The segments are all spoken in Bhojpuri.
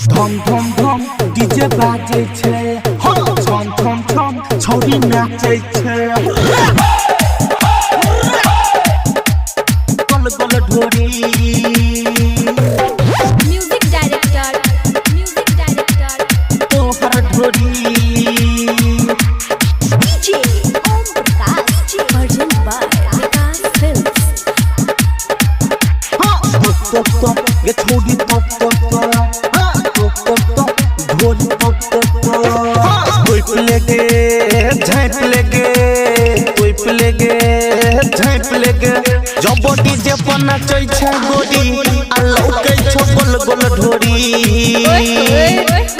धम धम धम डीजे बाजे छे छम छम छम छौरी नाचे छे गल गल ढोरी म्यूजिक डायरेक्टर तोहर ढोरी DJ Om Prakash ji version by Akash films टप टप ये छौरी टप टप ढोरी टप टप कोई प्लेगे झाँप लेगे कोई प्लेगे झाँप लेगे जब डीजे पर नाचै छै गोरी आ लौकै छौ गोल गोल ढोरी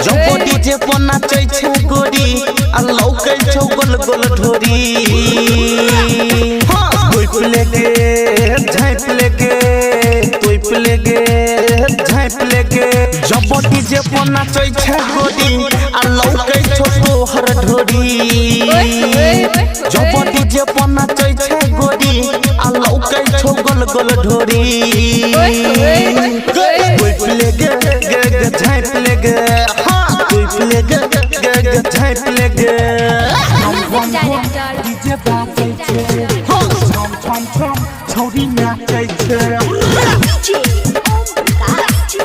जब डीजे पर नाचै छै गोरी आ लौकै छौ गोल गोल ढोरी कोई प्लेगे झाँप लेगे कोई प्लेगे झाँप लेगे जब डीजे पर नाचै छै गोरी आ लौकै छौ तोहर ढोरी जब डीजे पर नाचै छै गोरी आ लौकै छौ गोल गोल ढोरी कोई प्लेगे गे गे झाँप लेगे कोई प्लेगे गे गे झाँप लेगे म्यूजिक डायरेक्टर डीजे बाजे छे छम छम छम छौरी नाचै छे डीजे ओम प्रकाश जी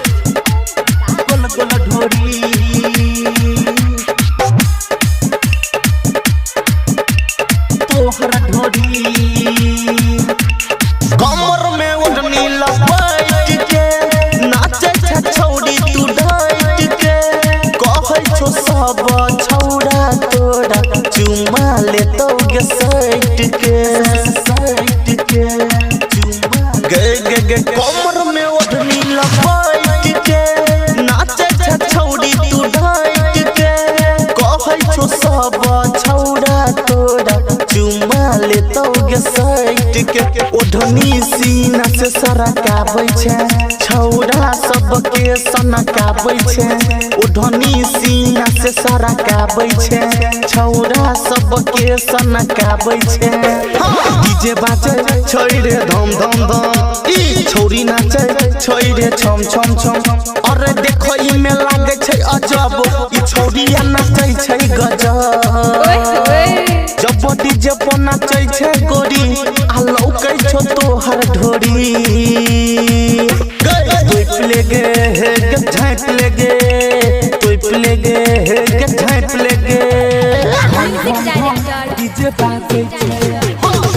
गोल गोल ढोरी तोहर ढोरी कमर में ओढ़नी लपेट के नाचे छै छौरी तू ढैट के कहै छौ सब छौरा तोरा चुमा लेतौ गे सैट के चुमा गे गे गे कमर में ओढ़नी लपेट के नाचे छै छौरी तू ढैट के कहै छौ सब छौरा तोरा चुमा लेतौ गे सैट के ओढ़नी सीना से सरकाबै छै छौरा सबके सनकाबै छै ओढ़नी सीना से सरकाबै छै छौरा सबके सनकाबै छै डीजे बाजे छै रे धम धम धम ई छौरी नाचे छै रे छम छम छम अरे देखो ई में लागे छै अजब ई छौरिया नाचे छै गजब जब डीजे पर नाचै छै गोरी आ लौकै छौ तोहर ढोरी कोई प्लेगे गे झाँप लेगे कोई प्लेगे गे झाँप लेगे म्यूजिक डायरेक्टर डीजे बाजे छे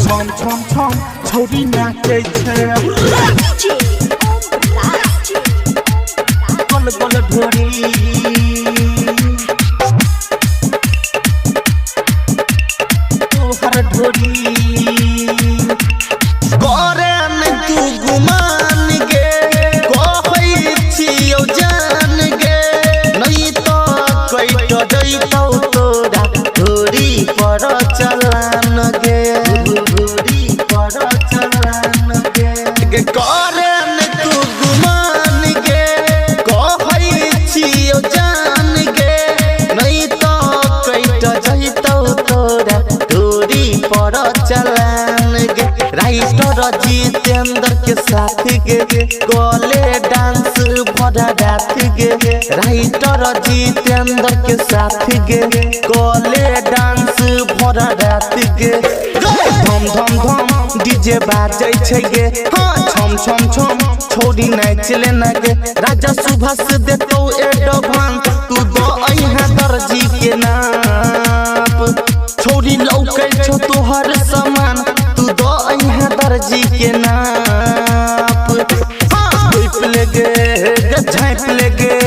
छम छम छम छौरी नाचै छे डीजे ओम प्रकाश जी गोल गोल ढोरी तोहर ढोरी करे में तू गुमान गे कहै छियौ जान गे नहीं तो कैट जइतौ तोरा ढोरी पर चलान गे ढोरी पर चलान गे करे में तू गुमान गे कहै छियौ जान गे नहीं तो कैट जइतौ तोरा ढोरी पर चलान गे राइटर जितेंद्र के साथ गे कोले डांस भरा रात गे राइटर जितेंद्र के साथ गे कोले डांस भरा रात गे धम धम धम डीजे बाजे छै गे छम छम छम छौरी नाच लेना गे राजा सुभाष देतौ एडवांस तू दो अइहा दर्जी के नाप छौरी लौकै छौ तोहर समान तू दो अइहा दर्जी के नाप कोई प्लेगे गे झाँप लेगे